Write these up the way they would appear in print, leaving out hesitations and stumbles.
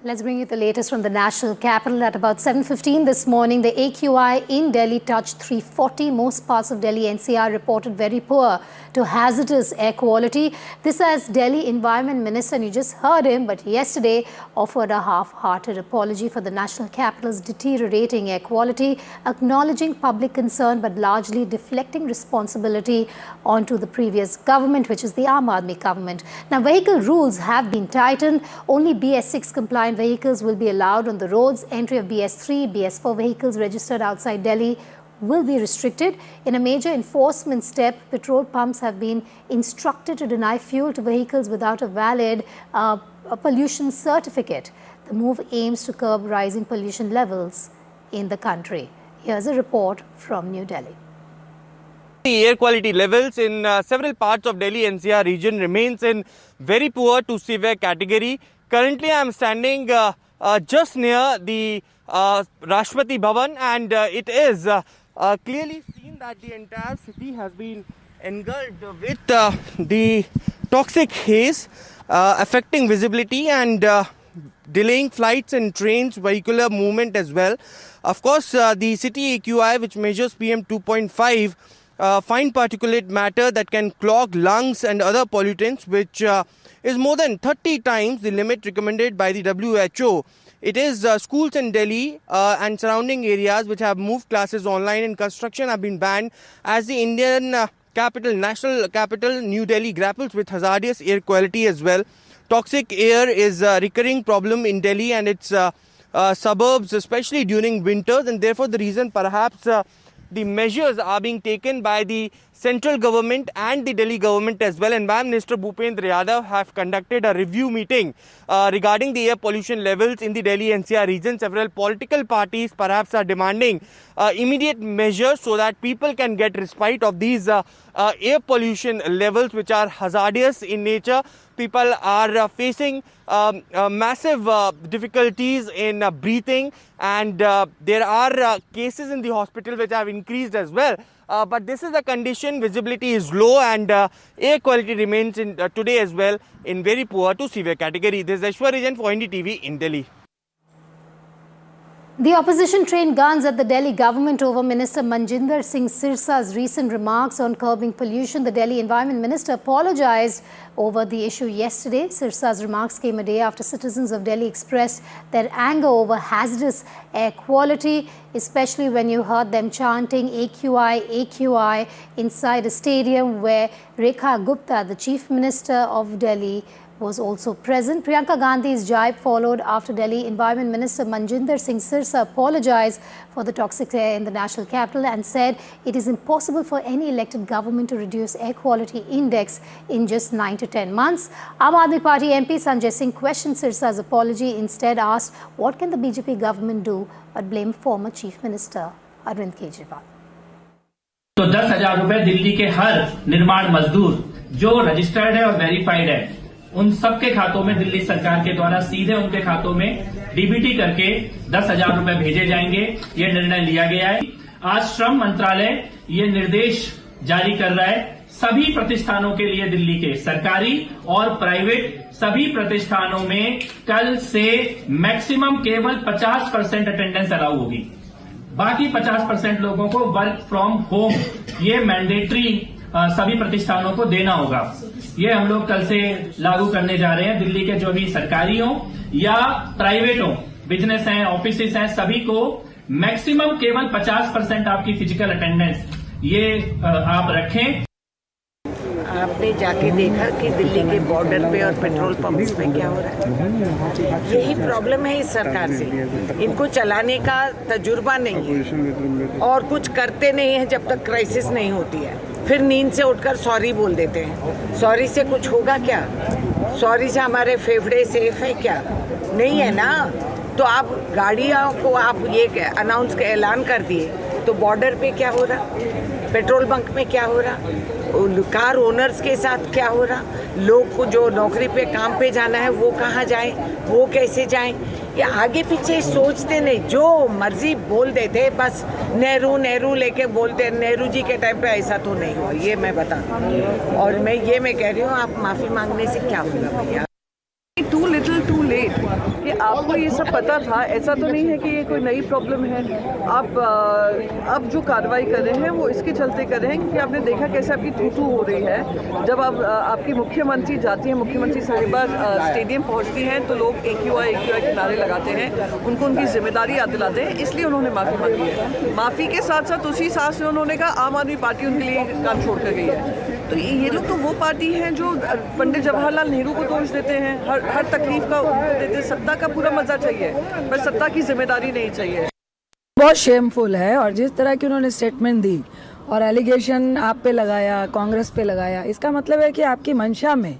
Let's bring you the latest from the national capital. At about 7:15 this morning, the AQI in Delhi touched 340. Most parts of Delhi NCR reported very poor to hazardous air quality. This as Delhi Environment Minister, and you just heard him, but yesterday offered a half-hearted apology for the national capital's deteriorating air quality, acknowledging public concern but largely deflecting responsibility onto the previous government, which is the Aam Aadmi government. Now, vehicle rules have been tightened. Only BS6 compliant vehicles will be allowed on the roads. Entry of BS3, BS4 vehicles registered outside Delhi will be restricted. In a major enforcement step, petrol pumps have been instructed to deny fuel to vehicles without a valid pollution certificate. The move aims to curb rising pollution levels in the country. Here's a report from New Delhi. The air quality levels in several parts of Delhi NCR region remains in very poor to severe category. Currently, I am standing just near the Rashtrapati Bhavan, and it is clearly seen that the entire city has been engulfed with the toxic haze affecting visibility and delaying flights and trains, vehicular movement as well. Of course, the city AQI, which measures PM 2.5, fine particulate matter that can clog lungs and other pollutants, which is more than 30 times the limit recommended by the WHO. It is schools in Delhi and surrounding areas which have moved classes online, and construction have been banned as the Indian capital, national capital, New Delhi, grapples with hazardous air quality as well. Toxic air is a recurring problem in Delhi and its suburbs, especially during winters, and therefore the reason perhaps the measures are being taken by the central government and the Delhi government as well. Environment Minister Bhupendra Yadav have conducted a review meeting regarding the air pollution levels in the Delhi NCR region. Several political parties perhaps are demanding immediate measures so that people can get respite of these air pollution levels, which are hazardous in nature. People are facing massive difficulties in breathing, and there are cases in the hospital which have increased as well. But this is the condition. Visibility is low, and air quality remains in today as well in very poor to severe category. This is Ashwarajan for NDTV in Delhi. The opposition trained guns at the Delhi government over Minister Manjinder Singh Sirsa's recent remarks on curbing pollution. The Delhi Environment Minister apologized over the issue yesterday. Sirsa's remarks came a day after citizens of Delhi expressed their anger over hazardous air quality, especially when you heard them chanting AQI, AQI inside a stadium where Rekha Gupta, the Chief Minister of Delhi, was also present. Priyanka Gandhi's jibe followed after Delhi Environment Minister Manjinder Singh Sirsa apologized for the toxic air in the national capital and said it is impossible for any elected government to reduce air quality index in just 9 to 10 months. Aam Aadmi Party MP Sanjay Singh questioned Sirsa's apology, instead asked what can the BJP government do but blame former Chief Minister Arvind Kejriwal. तो 10,000 रुपए दिल्ली के हर निर्माण मजदूर जो registered है और verified है, उन सबके खातों में दिल्ली सरकार के द्वारा सीधे उनके खातों में डीबीटी करके 10,000 रुपए भेजे जाएंगे। ये निर्णय लिया गया है। आज श्रम मंत्रालय ये निर्देश जारी कर रहा है सभी प्रतिष्ठानों के लिए, दिल्ली के सरकारी और प्राइवेट सभी प्रतिष्ठानों में कल से मैक्सिमम केवल 50% अटेंडेंस अलाउ होगी। बाकी 50% लोगों को वर्क फ्रॉम होम ये मैंडेटरी सभी प्रतिष्ठानों को देना होगा। ये हम लोग कल से लागू करने जा रहे हैं। दिल्ली के जो भी सरकारी हो या प्राइवेट हो, बिजनेस हैं, ऑफिसेस हैं, सभी को मैक्सिमम केवल 50% आपकी फिजिकल अटेंडेंस ये आप रखें। आपने जाके देखा कि दिल्ली के बॉर्डर पे और पेट्रोल पंप्स पे क्या हो रहा है? यही प्रॉब्लम है इस सरकार से। इनको चलाने का तजुर्बा नहीं है और कुछ करते नहीं है जब तक क्राइसिस नहीं होती है। फिर नींद से उठकर सॉरी बोल देते हैं। सॉरी से कुछ होगा क्या? सॉरी से हमारे फेफड़े सेफ है क्या? नहीं है ना। तो आप गाड़ियों को आप ये अनाउंस का ऐलान कर दिए, तो बॉर्डर पे क्या हो रहा, पेट्रोल बंक में क्या हो रहा, कार ओनर्स के साथ क्या हो रहा, लोग को जो नौकरी पे काम पे जाना है वो कहाँ जाए, वो कैसे जाए, ये आगे पीछे सोचते नहीं, जो मर्जी बोल देते, बस नेहरू नेहरू लेके बोलते। नेहरू जी के टाइम पे ऐसा तो नहीं हुआ, ये मैं बता। और मैं कह रही हूँ, आप माफ़ी मांगने से क्या होगा भैया? Too little, too late. कि आपको ये सब पता था, ऐसा तो नहीं है कि ये कोई नई प्रॉब्लम है। आप अब जो कार्रवाई कर रहे हैं वो इसके चलते कर रहे हैं क्योंकि आपने देखा कैसे आपकी थू-थू हो रही है। जब आप आपकी मुख्यमंत्री जाती हैं, मुख्यमंत्री साहिबा स्टेडियम पहुंचती हैं तो लोग AQI के नारे लगाते हैं, उनको उनकी जिम्मेदारी याद दिलाते हैं, इसलिए उन्होंने माफ़ी मांगी है। माफ़ी के साथ साथ उसी सांस में उन्होंने कहा आम आदमी पार्टी उनके लिए काम छोड़ कर गई है। तो ये लोग तो वो पार्टी हैं जो पंडित जवाहरलाल नेहरू को दोष देते हैं, हर तकलीफ का उनको देते हैं। सत्ता का पूरा मजा चाहिए पर सत्ता की जिम्मेदारी नहीं चाहिए। बहुत शेमफुल है। और जिस तरह की उन्होंने स्टेटमेंट दी और एलिगेशन आप पे लगाया, कांग्रेस पे लगाया, इसका मतलब है कि आपकी मंशा में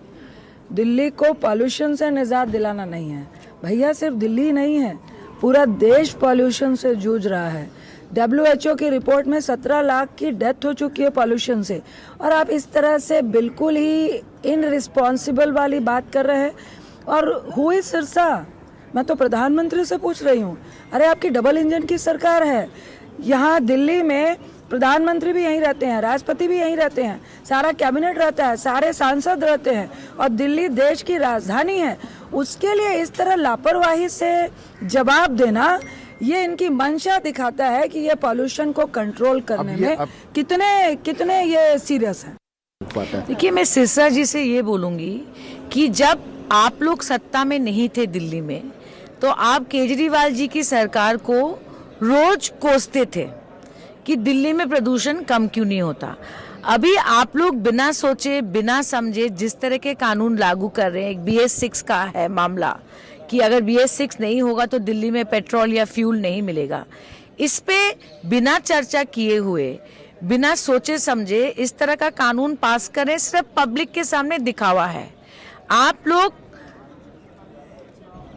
दिल्ली को पॉल्यूशन से निजात दिलाना नहीं है। भैया सिर्फ दिल्ली नहीं है, पूरा देश पॉल्यूशन से जूझ रहा है। WHO की रिपोर्ट में 17 लाख की डेथ हो चुकी है पॉल्यूशन से, और आप इस तरह से बिल्कुल ही इनरिस्पॉन्सिबल वाली बात कर रहे हैं। और हुई सिरसा, मैं तो प्रधानमंत्री से पूछ रही हूँ, अरे आपकी डबल इंजन की सरकार है, यहाँ दिल्ली में प्रधानमंत्री भी यहीं रहते हैं, राष्ट्रपति भी यहीं रहते हैं, सारा कैबिनेट रहता है, सारे सांसद रहते हैं, और दिल्ली देश की राजधानी है। उसके लिए इस तरह लापरवाही से जवाब देना, ये इनकी मंशा दिखाता है कि ये पॉल्यूशन को कंट्रोल करने में कितने ये सीरियस हैं। देखिए, मैं सिरसा जी से ये बोलूंगी कि जब आप लोग सत्ता में नहीं थे दिल्ली में, तो आप केजरीवाल जी की सरकार को रोज कोसते थे कि दिल्ली में प्रदूषण कम क्यों नहीं होता। अभी आप लोग बिना सोचे बिना समझे जिस तरह के कानून लागू कर रहे हैं, एक BS6 का है मामला कि अगर BS6 नहीं होगा तो दिल्ली में पेट्रोल या फ्यूल नहीं मिलेगा। इस पे बिना चर्चा किए हुए, बिना सोचे समझे इस तरह का कानून पास करें, सिर्फ पब्लिक के सामने दिखावा है। आप लोग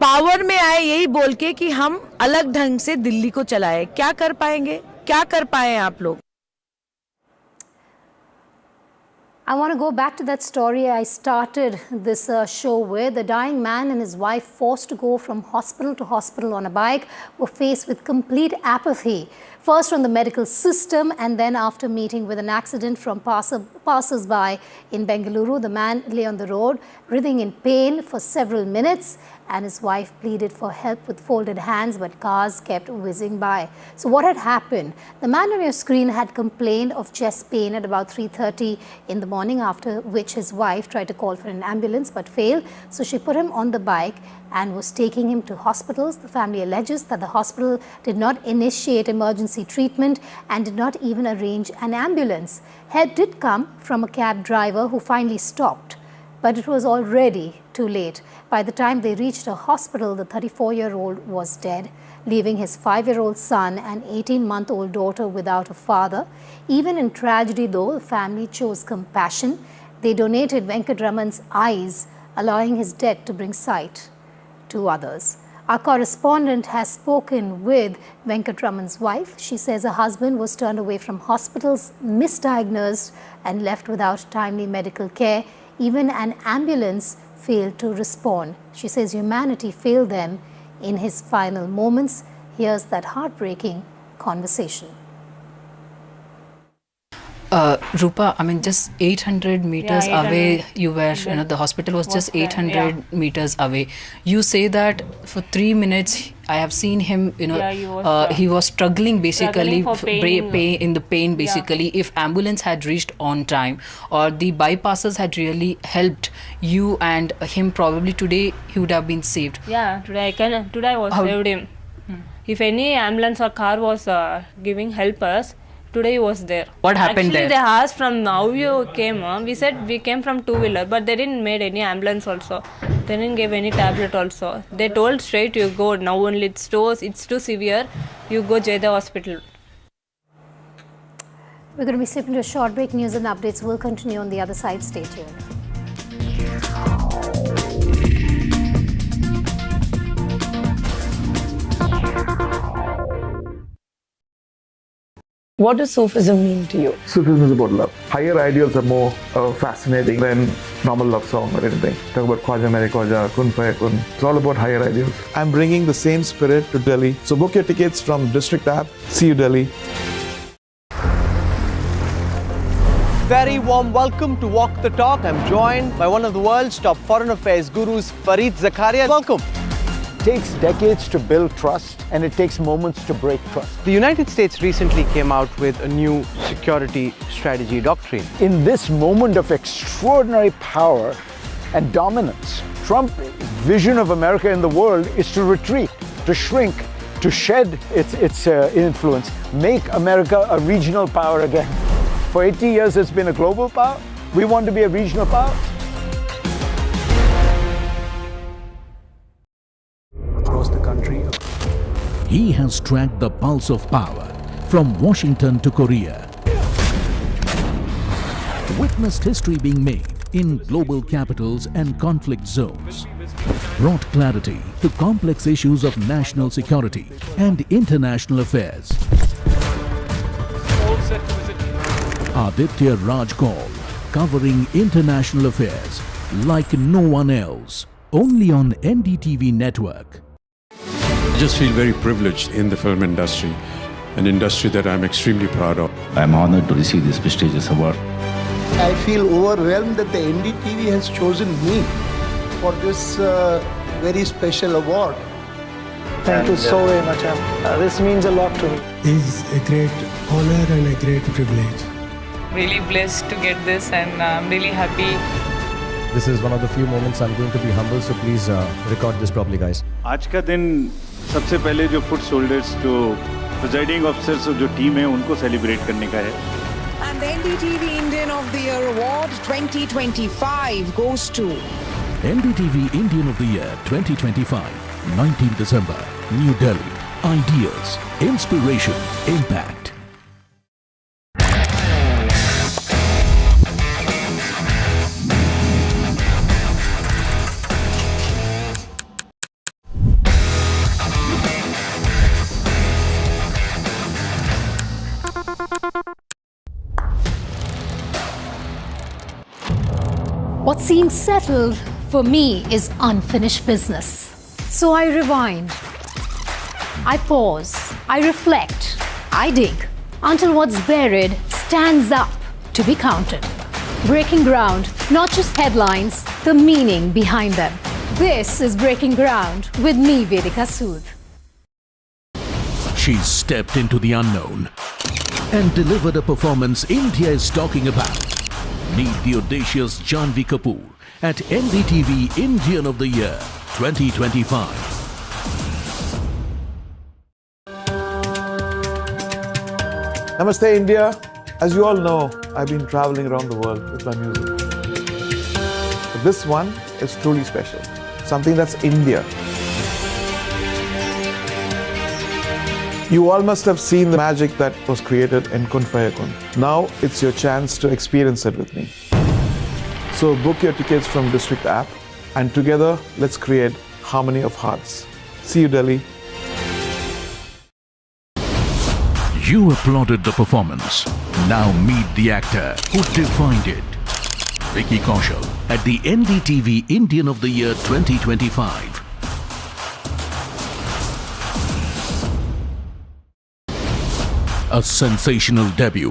पावर में आए यही बोल के कि हम अलग ढंग से दिल्ली को चलाए। क्या कर पाएंगे? क्या कर पाए आप लोग? I want to go back to that story I started this show with. The dying man and his wife, forced to go from hospital to hospital on a bike, were faced with complete apathy. First on the medical system, and then after meeting with an accident from passers-by in Bengaluru. The man lay on the road, writhing in pain for several minutes, and his wife pleaded for help with folded hands, but cars kept whizzing by. So what had happened? The man on your screen had complained of chest pain at about 3:30 in the morning, after which his wife tried to call for an ambulance but failed. So she put him on the bike and was taking him to hospitals. The family alleges that the hospital did not initiate emergency treatment and did not even arrange an ambulance. Help did come from a cab driver who finally stopped, but it was already too late. By the time they reached a hospital, the 34-year-old was dead, leaving his 5-year-old son and 18-month-old daughter without a father. Even in tragedy, though, the family chose compassion. They donated Venkatraman's eyes, allowing his death to bring sight to others. Our correspondent has spoken with Venkatraman's wife. She says her husband was turned away from hospitals, misdiagnosed, and left without timely medical care. Even an ambulance failed to respond. She says humanity failed them in his final moments. Here's that heartbreaking conversation. Rupa, I mean, just 800 meters away you were, the hospital was just 800 meters away. You say that for 3 minutes, I have seen him, he was struggling basically, in the pain basically. If ambulance had reached on time or the bypassers had really helped you and him, probably today he would have been saved. Yeah, today I was saved him. If any ambulance or car was giving help us, today he was there. What happened there? Actually, they asked from how you came. We said we came from two-wheeler, but they didn't made any ambulance also. They didn't give any tablet also. They told straight, you go now only. It's too severe. You go Jayda hospital. We're going to be slipping to a short break. News and updates will continue on the other side. Stay tuned. What does Sufism mean to you? Sufism is about love. Higher ideals are more fascinating than normal love song or anything. Talk about Khwaja Mere Khwaja, Kun Faya Kun. It's all about higher ideals. I'm bringing the same spirit to Delhi. So book your tickets from District app. See you, Delhi. Very warm welcome to Walk the Talk. I'm joined by one of the world's top foreign affairs gurus, Fareed Zakaria. Welcome. takes decades to build trust, and it takes moments to break trust. The United States recently came out with a new security strategy doctrine. In this moment of extraordinary power and dominance, Trump's vision of America in the world is to retreat, to shrink, to shed its influence, make America a regional power again. For 80 years it's been a global power. We want to be a regional power. Across the country. He has tracked the pulse of power from Washington to Korea. Witnessed history being made in global capitals and conflict zones. Brought clarity to complex issues of national security and international affairs. Aditya Raj Kaul, covering international affairs like no one else, only on NDTV network. I just feel very privileged in the film industry, an industry that I'm extremely proud of. I'm honored to receive this prestigious award. I feel overwhelmed that the NDTV has chosen me for this very special award. Thank you so very much. This means a lot to me. It's a great honor and a great privilege. Really blessed to get this, and I'm really happy. This is one of the few moments I'm going to be humble, so please record this properly, guys. आज का दिन सबसे पहले जो foot soldiers, जो presiding officers और जो team है उनको सेलिब्रेट करने का है. And the NDTV Indian of the Year Award 2025 goes to NDTV Indian of the Year 2025, 19 December, New Delhi. Ideas, inspiration, impact. What seems settled for me is unfinished business. So I rewind, I pause, I reflect, I dig until what's buried stands up to be counted. Breaking ground, not just headlines, the meaning behind them. This is Breaking Ground with me, Vedika Sood. She stepped into the unknown and delivered a performance India is talking about. Meet the audacious Janhvi Kapoor at NDTV Indian of the Year 2025. Namaste, India. As you all know, I've been traveling around the world with my music. But this one is truly special. Something that's India. You all must have seen the magic that was created in Kun Faya Kun. Now it's your chance to experience it with me. So book your tickets from District app, and together let's create harmony of hearts. See you, Delhi. You applauded the performance. Now meet the actor who defined it. Vicky Kaushal at the NDTV Indian of the Year 2025. A sensational debut.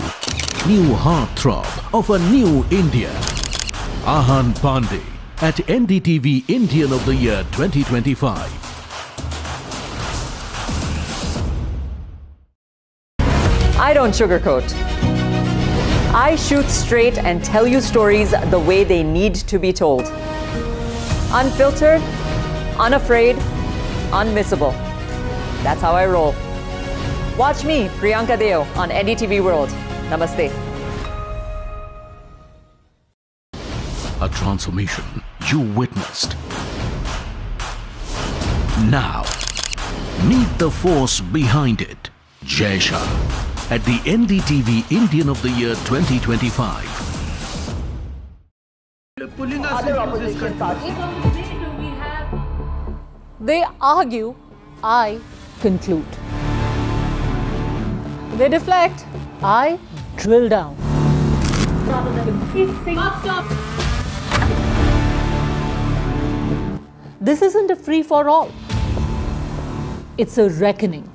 New heartthrob of a new India. Ahan Pandey at NDTV Indian of the Year 2025. I don't sugarcoat. I shoot straight and tell you stories the way they need to be told. Unfiltered, unafraid, unmissable. That's how I roll. Watch me, Priyanka Deo, on NDTV World. Namaste. A transformation you witnessed. Now, meet the force behind it. Jai Shah at the NDTV Indian of the Year 2025. They argue, I conclude. They deflect, I drill down. This isn't a free-for-all. It's a reckoning.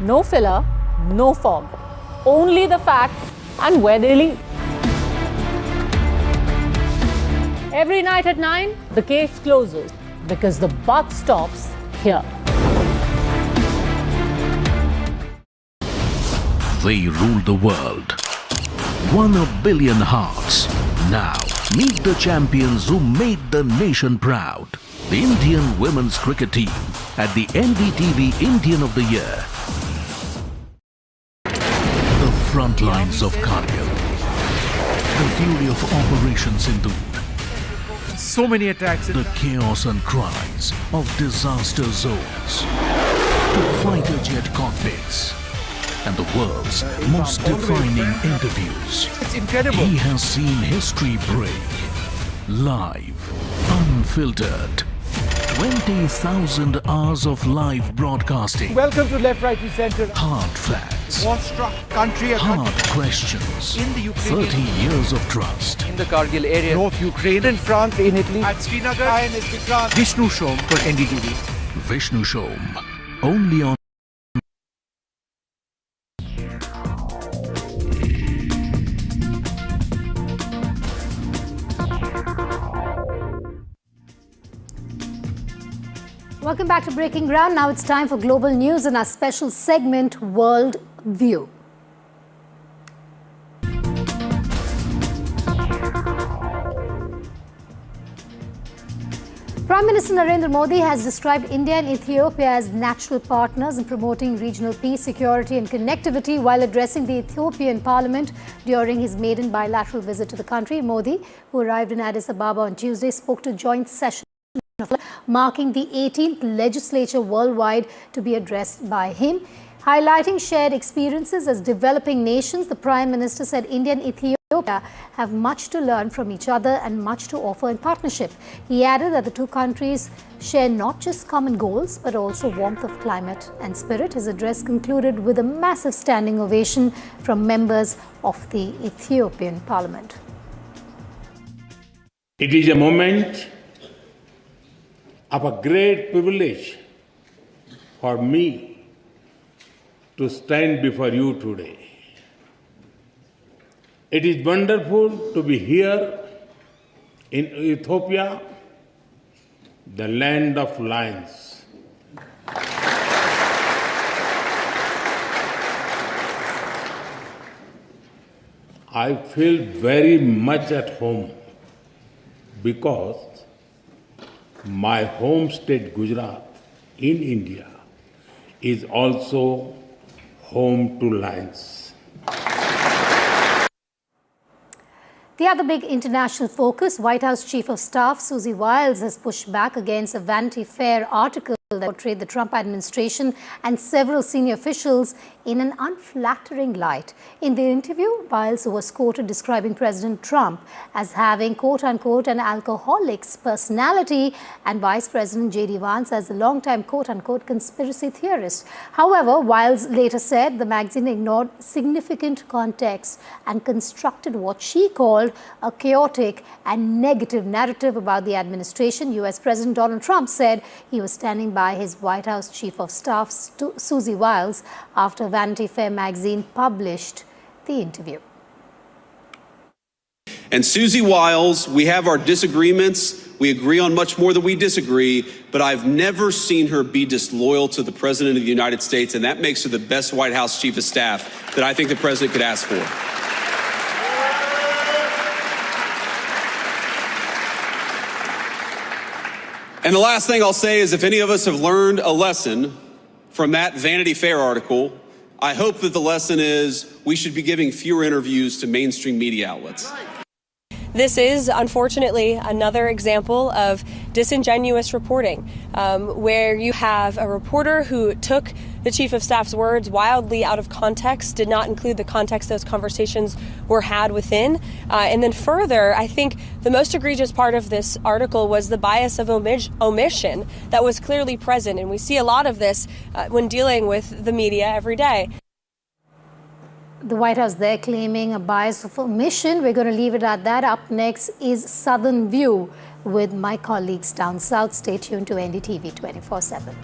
No filler, no fog. Only the facts and where they lead. Every night at 9, the case closes. because the buck stops here. They ruled the world, won 1 billion hearts. Now, meet the champions who made the nation proud. The Indian women's cricket team at the NDTV Indian of the Year. The front lines of Kargil. The fury of Operation Sindhu. So many attacks. The chaos and cries of disaster zones. To fighter jet cockpits. And the world's most defining interviews. It's incredible. He has seen history break. Live, unfiltered. 20,000 hours of live broadcasting. Welcome to Left, Right and Centre. Hard facts. War-struck country. Hard questions. In the Ukraine. 30 years of trust. In the Kargil area. North Ukraine. In France. In Italy. At Srinagar. Vishnu Shom for NDTV. Vishnu Shom. Only on Welcome back to Breaking Ground. Now it's time for global news and our special segment, World View. Prime Minister Narendra Modi has described India and Ethiopia as natural partners in promoting regional peace, security and connectivity while addressing the Ethiopian parliament during his maiden bilateral visit to the country. Modi, who arrived in Addis Ababa on Tuesday, spoke to a joint session marking the 18th legislature worldwide to be addressed by him. Highlighting shared experiences as developing nations, the Prime Minister said India and Ethiopia have much to learn from each other and much to offer in partnership. He added that the two countries share not just common goals, but also warmth of climate and spirit. His address concluded with a massive standing ovation from members of the Ethiopian parliament. It is a moment of a great privilege for me to stand before you today. It is wonderful to be here in Ethiopia, the land of lions. I feel very much at home because my home state Gujarat in India is also home to lions. The other big international focus, White House Chief of Staff Susie Wiles has pushed back against a Vanity Fair article that portrayed the Trump administration and several senior officials in an unflattering light. In the interview, Wiles was quoted describing President Trump as having, quote-unquote, an alcoholic's personality and Vice President J.D. Vance as a long-time, quote-unquote, conspiracy theorist. However, Wiles later said the magazine ignored significant context and constructed what she called a chaotic and negative narrative about the administration. U.S. President Donald Trump said he was standing by his White House Chief of Staff, Susie Wiles, after Vanity Fair magazine published the interview. And Susie Wiles, we have our disagreements. We agree on much more than we disagree, but I've never seen her be disloyal to the President of the United States, and that makes her the best White House Chief of Staff that I think the President could ask for. And the last thing I'll say is if any of us have learned a lesson from that Vanity Fair article, I hope that the lesson is we should be giving fewer interviews to mainstream media outlets. This is, unfortunately, another example of disingenuous reporting, where you have a reporter who took the Chief of Staff's words wildly out of context, did not include the context those conversations were had within. And then further, I think the most egregious part of this article was the bias of omission that was clearly present. And we see a lot of this when dealing with the media every day. The White House there claiming a bias of omission. We're going to leave it at that. Up next is Southern View with my colleagues down south. Stay tuned to NDTV 24/7.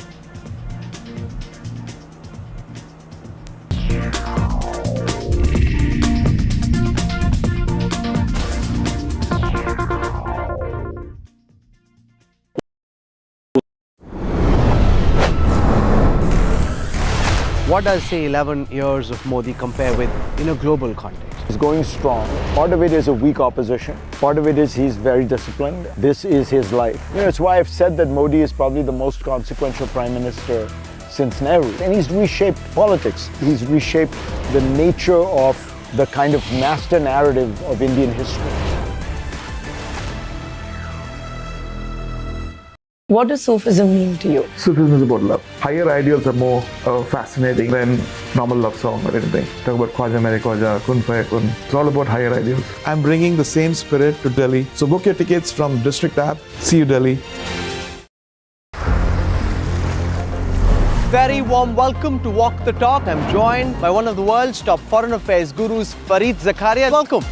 What does, say, 11 years of Modi compare with in a global context? He's going strong. Part of it is a weak opposition. Part of it is he's very disciplined. This is his life. It's why I've said that Modi is probably the most consequential prime minister since Nehru. And he's reshaped politics. He's reshaped the nature of the kind of master narrative of Indian history. What does Sufism mean to you? Sufism is about love. Higher ideals are more fascinating than normal love song or anything. Talk about Khwaja Mere Khwaja, Kun Faya Kun. It's all about higher ideals. I'm bringing the same spirit to Delhi. So book your tickets from District app. See you, Delhi. Very warm welcome to Walk the Talk. I'm joined by one of the world's top foreign affairs gurus, Fareed Zakaria. Welcome.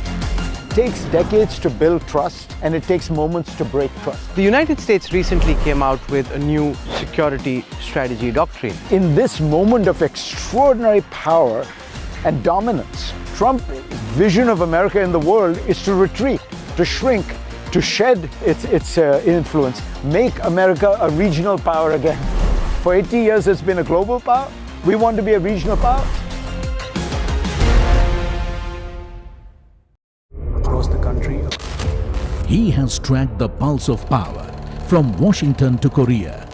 It takes decades to build trust, and it takes moments to break trust. The United States recently came out with a new security strategy doctrine. In this moment of extraordinary power and dominance, Trump's vision of America in the world is to retreat, to shrink, to shed its influence, make America a regional power again. For 80 years, it's been a global power. We want to be a regional power. Across the country. He has tracked the pulse of power from Washington to Korea.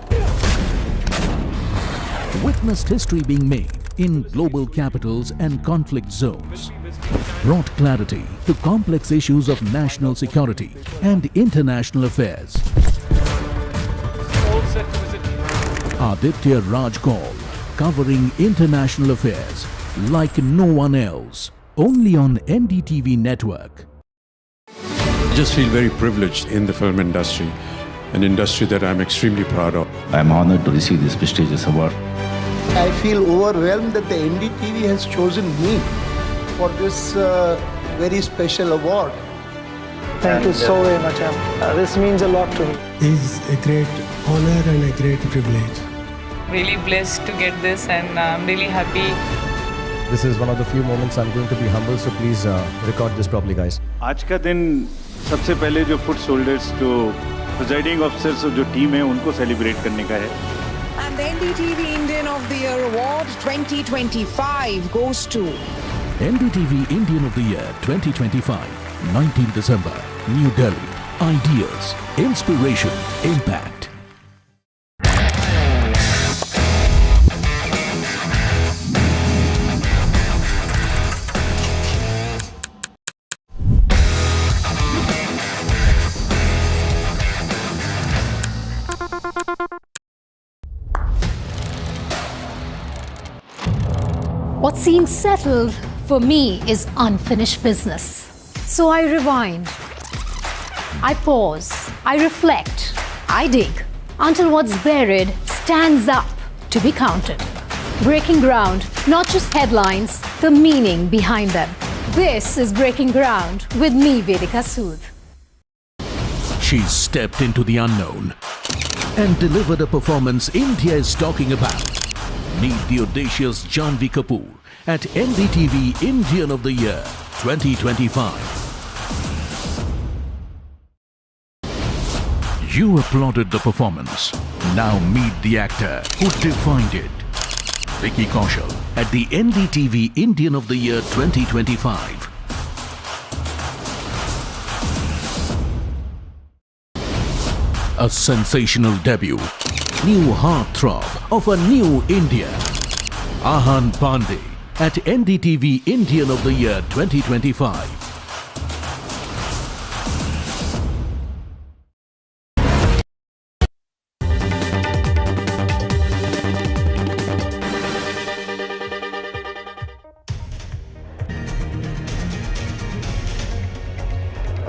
Witnessed history being made in global capitals and conflict zones. Brought clarity to complex issues of national security and international affairs. Aditya Raj Kaul, covering international affairs like no one else, only on NDTV network. I just feel very privileged in the film industry, an industry that I'm extremely proud of. I am honored to receive this prestigious award. I feel overwhelmed that the NDTV has chosen me for this very special award. Thank you so very much. This means a lot to me. It's a great honor and a great privilege. Really blessed to get this, and I'm really happy. This is one of the few moments I'm going to be humble, so please record this properly, guys. आज का दिन सबसे पहले जो foot soldiers, जो presiding officers और जो team है उनको सेलिब्रेट करने का है. And the NDTV Indian of the Year Award 2025 goes to NDTV Indian of the Year 2025, 19 December, New Delhi. Ideas, inspiration, impact. What seems settled for me is unfinished business. So I rewind, I pause, I reflect, I dig until what's buried stands up to be counted. Breaking ground, not just headlines, the meaning behind them. This is Breaking Ground with me, Vedika Sood. She stepped into the unknown and delivered a performance India is talking about. Meet the audacious Janhvi Kapoor at NDTV Indian of the Year 2025. You applauded the performance. Now meet the actor who defined it. Vicky Kaushal at the NDTV Indian of the Year 2025. A sensational debut. New heartthrob of a new India. Ahan Pandey at NDTV Indian of the Year 2025.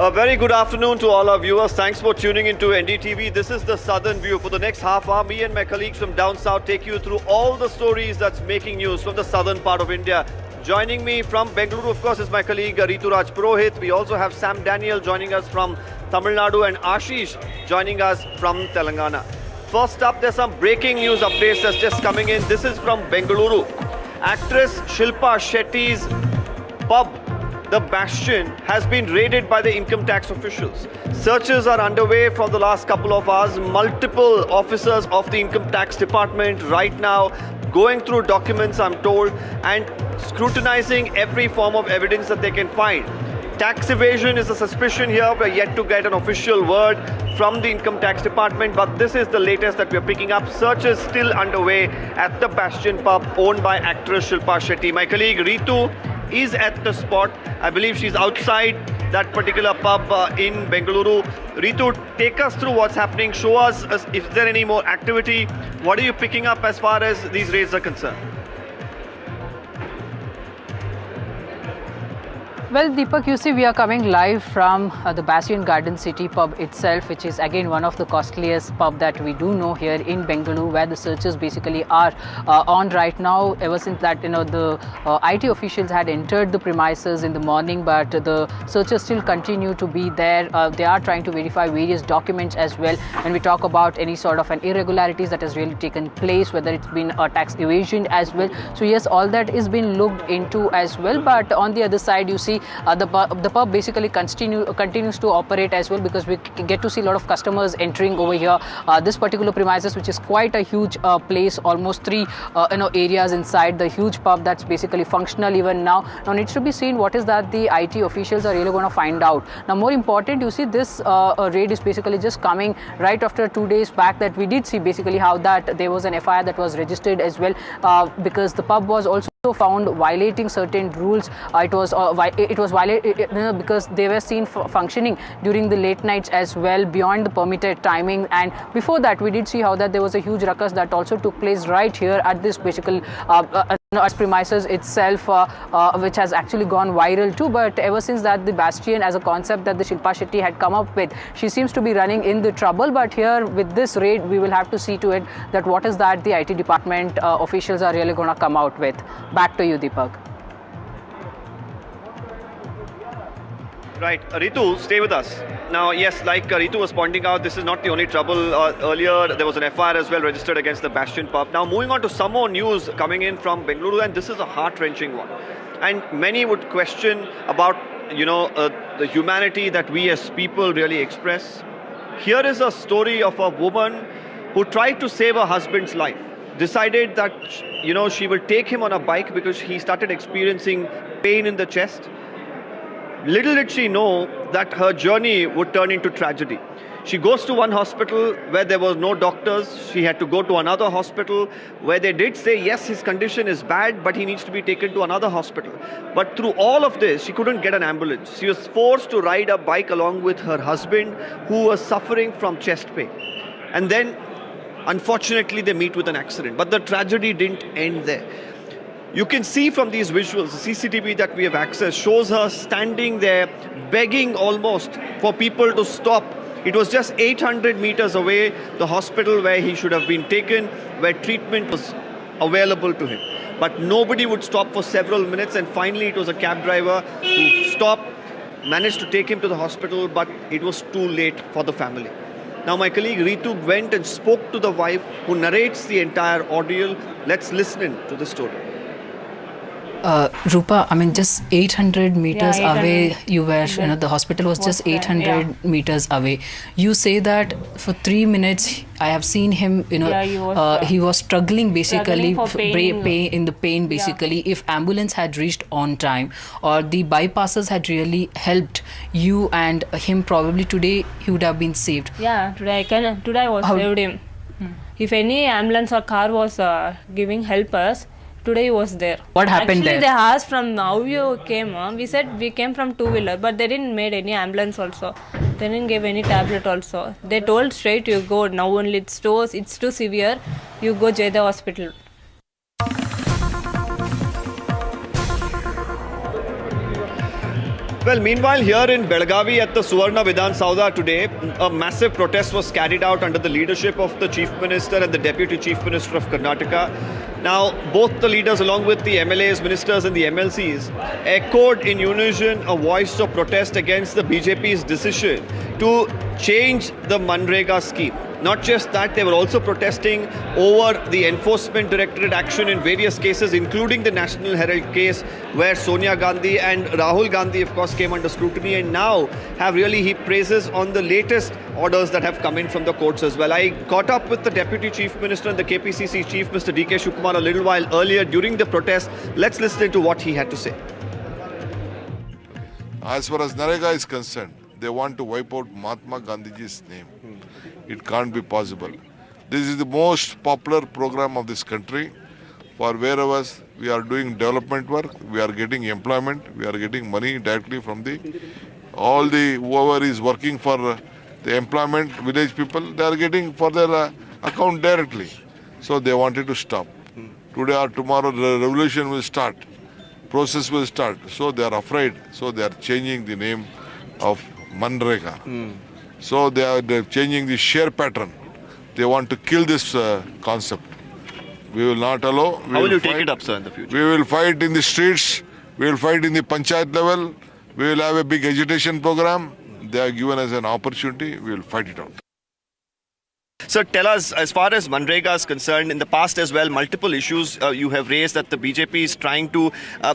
A very good afternoon to all our viewers. Thanks for tuning into NDTV. This is the Southern View. For the next half hour, me and my colleagues from down south take you through all the stories that's making news from the southern part of India. Joining me from Bengaluru, of course, is my colleague Rituraj Purohit. We also have Sam Daniel joining us from Tamil Nadu and Ashish joining us from Telangana. First up, there's some breaking news updates that's just coming in. This is from Bengaluru. Actress Shilpa Shetty's pub, The Bastion, has been raided by the income tax officials. Searches are underway for the last couple of hours. Multiple officers of the income tax department right now going through documents, I'm told, and scrutinizing every form of evidence that they can find. Tax evasion is a suspicion here. We're yet to get an official word from the Income Tax Department, but this is the latest that we're picking up. Search is still underway at the Bastion pub owned by actress Shilpa Shetty. My colleague Ritu is at the spot. I believe she's outside that particular pub in Bengaluru. Ritu, take us through what's happening. Show us if there any more activity. What are you picking up as far as these raids are concerned? Well, Deepak, you see, we are coming live from the Bastion Garden City pub itself, which is again one of the costliest pub that we do know here in Bengaluru, where the searches basically are on right now. Ever since that, the IT officials had entered the premises in the morning, but the searches still continue to be there. They are trying to verify various documents as well. When we talk about any sort of an irregularities that has really taken place, whether it's been a tax evasion as well. So yes, all that is being looked into as well. But on the other side, you see, the pub basically continues to operate as well, because we get to see a lot of customers entering over here. This particular premises, which is quite a huge place, almost 3 areas inside the huge pub that's basically functional even now. Now needs to be seen what is that the IT officials are really going to find out. Now more important, you see, this raid is basically just coming right after 2 days back that we did see basically how that there was an FIR that was registered as well, because the pub was also found violating certain rules. It was violated because they were seen functioning during the late nights as well, beyond the permitted timing. And before that, we did see how that there was a huge ruckus that also took place right here at this basically premises itself, which has actually gone viral too. But ever since that, the Bastion as a concept that the Shilpa Shetty had come up with, she seems to be running in the trouble. But here with this raid, we will have to see to it that what is that the IT department officials are really going to come out with. Back to you, Deepak. Right, Ritu, stay with us. Now, yes, like Ritu was pointing out, this is not the only trouble. Earlier, there was an FIR as well registered against the Bastion pub. Now, moving on to some more news coming in from Bengaluru, and this is a heart-wrenching one. And many would question about, the humanity that we as people really express. Here is a story of a woman who tried to save her husband's life. Decided that, she will take him on a bike because he started experiencing pain in the chest. Little did she know that her journey would turn into tragedy. She goes to one hospital where there was no doctors. She had to go to another hospital where they did say, yes, his condition is bad, but he needs to be taken to another hospital. But through all of this, she couldn't get an ambulance. She was forced to ride a bike along with her husband, who was suffering from chest pain. And then, unfortunately, they meet with an accident. But the tragedy didn't end there. You can see from these visuals, the CCTV that we have accessed shows her standing there, begging almost for people to stop. It was just 800 meters away, the hospital where he should have been taken, where treatment was available to him. But nobody would stop for several minutes, and finally it was a cab driver who stopped, managed to take him to the hospital, but it was too late for the family. Now, my colleague Ritu went and spoke to the wife, who narrates the entire ordeal. Let's listen to the story. Rupa, just 800 meters away you were, the hospital was just 800 meters away. You say that for 3 minutes, I have seen him, he was struggling basically, in the pain basically. If ambulance had reached on time or the bypasses had really helped you and him, probably today he would have been saved. Yeah, today I was saved him. If any ambulance or car was giving help us, today he was there. What happened there? Actually, they asked from how you came. We said we came from two-wheeler, but they didn't made any ambulance also. They didn't give any tablet also. They told straight, you go, now only it's too severe, you go Jayda hospital. Well, meanwhile, here in Belagavi at the Suvarna Vidhan Sauda today, a massive protest was carried out under the leadership of the Chief Minister and the Deputy Chief Minister of Karnataka. Now, both the leaders, along with the MLAs, ministers and the MLCs, echoed in unison a voice of protest against the BJP's decision to change the Manrega scheme. Not just that, they were also protesting over the Enforcement Directorate action in various cases, including the National Herald case, where Sonia Gandhi and Rahul Gandhi, of course, came under scrutiny, and now have really heaped praises on the latest orders that have come in from the courts as well. I caught up with the Deputy Chief Minister and the KPCC Chief, Mr. D.K. Shivkumar, a little while earlier during the protest. Let's listen to what he had to say. As far as Narega is concerned, they want to wipe out Mahatma Gandhiji's name. It can't be possible. This is the most popular program of this country. For wherever we are doing development work, we are getting employment, we are getting money directly from whoever is working for the employment, village people, they are getting for their account directly. So they wanted to stop. Today or tomorrow the revolution will start. Process will start. So they are afraid. So they are changing the name of Manrega. So they're changing the share pattern. They want to kill this concept. We will not allow. How will you take it up, sir, in the future? We will fight in the streets. We will fight in the panchayat level. We will have a big agitation program. They are given us an opportunity. We will fight it out. Sir, tell us, as far as Manrega is concerned, in the past as well, multiple issues you have raised that the BJP is trying to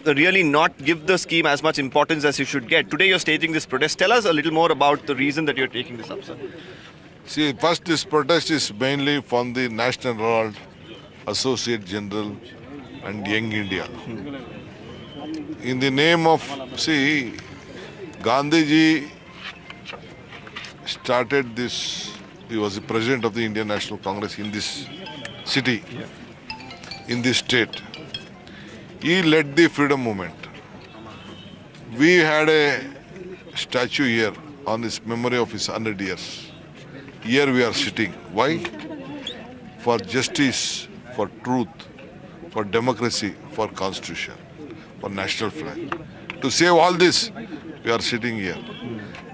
really not give the scheme as much importance as you should get. Today you're staging this protest. Tell us a little more about the reason that you're taking this up, sir. See, first this protest is mainly from the National Herald, Associate General and Young India. In the name of, Gandhiji started this. He was the president of the Indian National Congress in this city, in this state. He led the freedom movement. We had a statue here on his memory of his 100 years. Here we are sitting. Why? For justice, for truth, for democracy, for constitution, for national flag. To save all this, we are sitting here.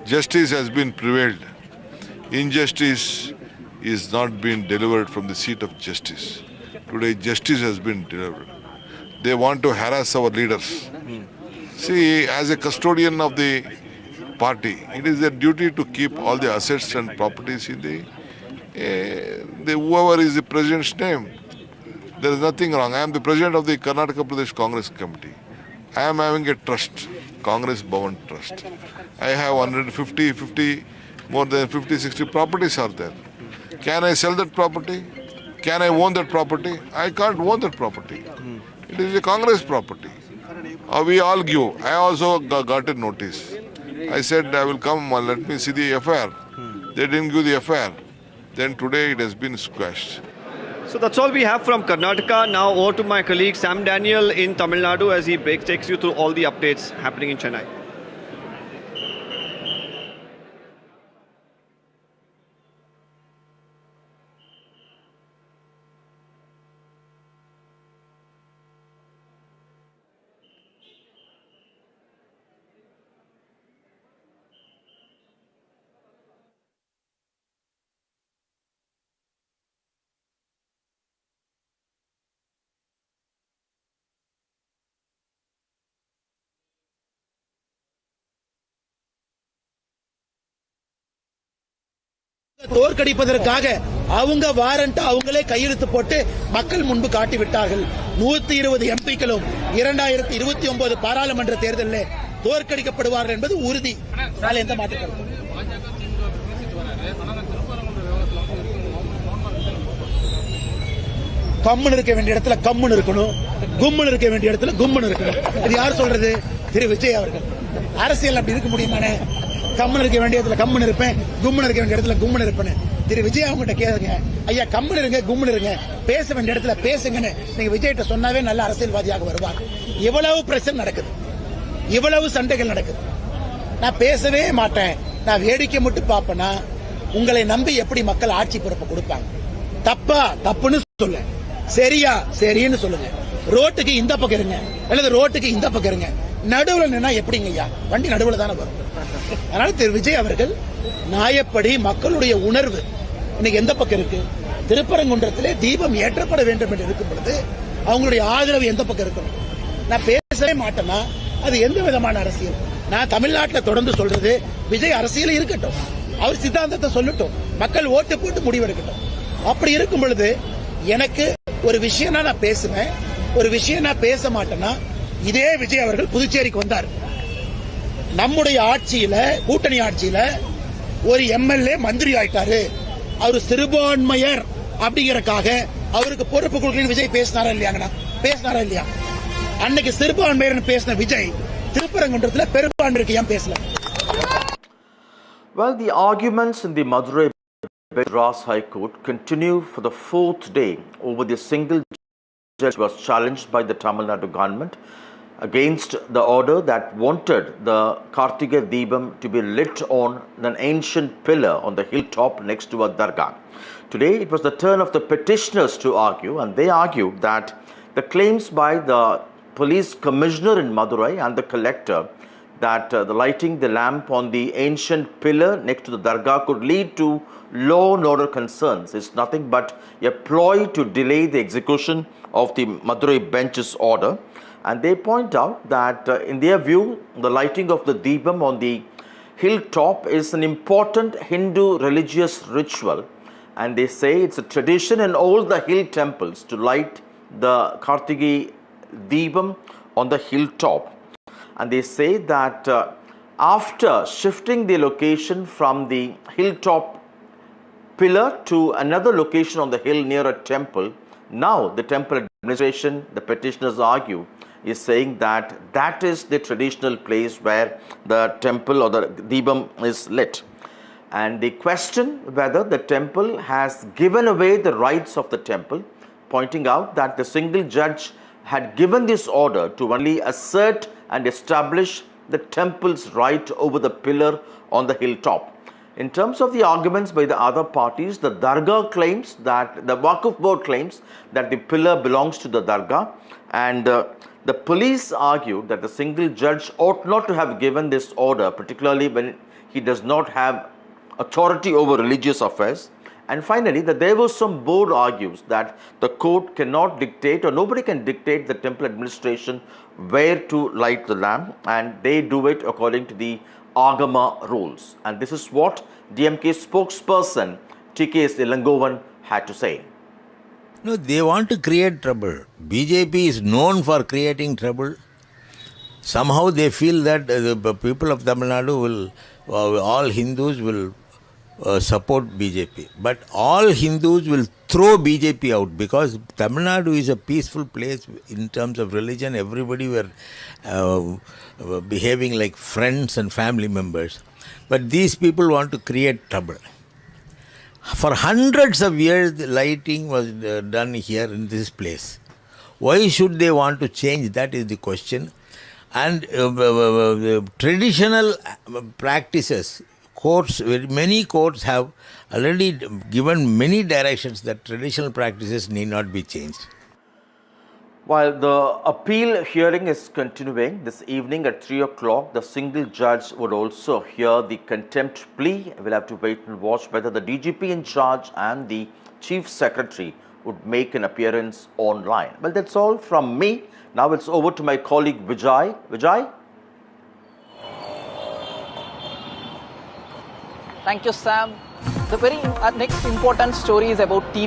Justice has been prevailed. Injustice is not being delivered from the seat of justice. Today, justice has been delivered. They want to harass our leaders. See, as a custodian of the party, it is their duty to keep all the assets and properties in the whoever is the president's name. There is nothing wrong. I am the president of the Karnataka Pradesh Congress Committee. I am having a trust, Congress Bhavan Trust. I have 150, more than 50-60 properties are there. Can I sell that property? Can I own that property? I can't own that property. It is a Congress property. We all give. I also got a notice. I said I will come, let me see the FIR. They didn't give the FIR. Then today it has been squashed. So that's all we have from Karnataka. Now over to my colleague Sam Daniel in Tamil Nadu as he takes you through all the updates happening in Chennai. தோற்கடிப்பதற்காக அவங்க warrant அவங்களே கையெழுத்து போட்டு மக்கள் முன்பு காட்டி விட்டார்கள். 120 எம்பிக்களும் 2029 பாராளுமன்ற தேர்தலில் தோற்கடிக்கப்படுவார்கள் என்பது உறுதி. எந்த மாற்றம் கம்முன்னு இருக்க வேண்டிய இடத்துல கம்முன்னு இருக்கணும், கும்முன்னு இருக்க வேண்டிய இடத்துல கும்முன்னு இருக்கணும். இது யார் சொல்றது? திரு விஜய் அவர்கள். அரசியல் அப்படி இருக்க முடியுமானே? கம்முன்னு இருக்க வேண்டிய இடத்துல கம்முன்னு இருப்பேன், கும்முன்னு இருக்க வேண்டிய இடத்துல கும்முன்னு இருப்பேன். திரு விஜய் அவங்ககிட்ட கேளுங்க, ஐயா கம்முன்னு இருங்க, கும்முன்னு இருங்க, பேச வேண்டிய இடத்துல பேசுங்கன்னு நீங்க விஜய்கிட்ட சொன்னாவே நல்ல அரசியல்வாதியாக வருவாங்க. இவ்வளவு பிரச்சனை நடக்குது, இவ்வளவு சண்டைகள் நடக்குது. நான் பேசவே மாட்டேன், நான் வேடிக்கை மட்டும் பார்ப்பேன்னா உங்களை நம்பி எப்படி மக்கள் ஆட்சி பொறுப்பை கொடுப்பாங்க? தப்பா தப்புன்னு சொல்ல, சரியா சரின்னு சொல்லுங்க. ரோட்டுக்கு இந்த பக்கம் இருங்க அல்லது ரோட்டுக்கு இந்த பக்கம் இருங்க, நடுவில் நின்னா எப்படிங்க ஐயா? வண்டி நடுவில் தானே வரும். அதனால திரு விஜய் அவர்கள் நியாயப்படி மக்களுடைய உணர்வு இன்னைக்கு எந்த பக்கம் இருக்கு? திருப்பரங்குன்றத்திலே தீபம் ஏற்றப்பட வேண்டும் என்று இருக்கும் பொழுது அவங்களுடைய ஆதரவு எந்த பக்கம் இருக்கணும்? நான் பேசவே மாட்டேன்னா அது எந்த விதமான அரசியல்? நான் தமிழ்நாட்டில் தொடர்ந்து சொல்றது, விஜய் அரசியல் இருக்கட்டும், அவர் சித்தாந்தத்தை சொல்லட்டும், மக்கள் ஓட்டு போட்டு முடிவெடுக்கட்டும். அப்படி இருக்கும் பொழுது எனக்கு ஒரு விஷயம் நான் பேசுவேன், ஒரு விஷயம் நான் பேச மாட்டேன்னா, இதே விஜய் அவர்கள் புதுச்சேரிக்கு வந்தார். நம்முடைய ஆட்சியில, கூட்டணி ஆட்சியில ஒரு எம்எல்ஏ மந்திரி ஆயிட்டாரு, அவர் சிறுபான்மையர் அப்படிங்கறக்காக அவருக்கு பொறுப்பு கொடுக்கணும் விஜய் பேசினாரா இல்லையாங்கண்ணா? பேசினாரா இல்லையா? அன்னைக்கு சிறுபான்மையர் பேசின விஜய் திருப்பரங்குன்றத்தில் பெரும்பான்மைக்கு ஏன் பேசல? Well, the arguments in the Madurai Madras High Court continue for the fourth day over the single judge was challenged by the Tamil Nadu government against the order that wanted the Kartiga Deepam to be lit on an ancient pillar on the hilltop next to a dargah. Today, it was the turn of the petitioners to argue, and they argued that the claims by the police commissioner in Madurai and the collector that the lighting the lamp on the ancient pillar next to the dargah could lead to law and order concerns is nothing but a ploy to delay the execution of the Madurai bench's order. And they point out that in their view, the lighting of the Deepam on the hilltop is an important Hindu religious ritual, and they say it's a tradition in all the hill temples to light the Kartigi Deepam on the hilltop. And they say that after shifting the location from the hilltop pillar to another location on the hill near a temple, now the temple administration, the petitioners argue, is saying that that is the traditional place where the temple or the Deepam is lit. And they question whether the temple has given away the rights of the temple, pointing out that the single judge had given this order to only assert and establish the temple's right over the pillar on the hilltop. In terms of the arguments by the other parties, the dargah claims that the Waqf board claims that the pillar belongs to the dargah, and the police argued that the single judge ought not to have given this order, particularly when he does not have authority over religious affairs. And finally, the Devaswam board argues that the court cannot dictate, or nobody can dictate the temple administration where to light the lamp, and they do it according to the Agama rules. And this is what DMK spokesperson TKS Ilangovan had to say. No, they want to create trouble. BJP is known for creating trouble. Somehow they feel that the people of Tamil Nadu will, all Hindus will support BJP. But all Hindus will throw BJP out, because Tamil Nadu is a peaceful place in terms of religion. Everybody were behaving like friends and family members. But these people want to create trouble. For hundreds of years, the lighting was done here in this place. Why should they want to change? That is the question. And traditional practices, courts, many courts have already given many directions that traditional practices need not be changed. While the appeal hearing is continuing this evening at 3 o'clock, the single judge would also hear the contempt plea. We'll have to wait and watch whether the DGP in charge and the Chief Secretary would make an appearance online. Well, that's all from me. Now it's over to my colleague Vijay. Vijay? Thank you, Sam. The very next important story is about TV.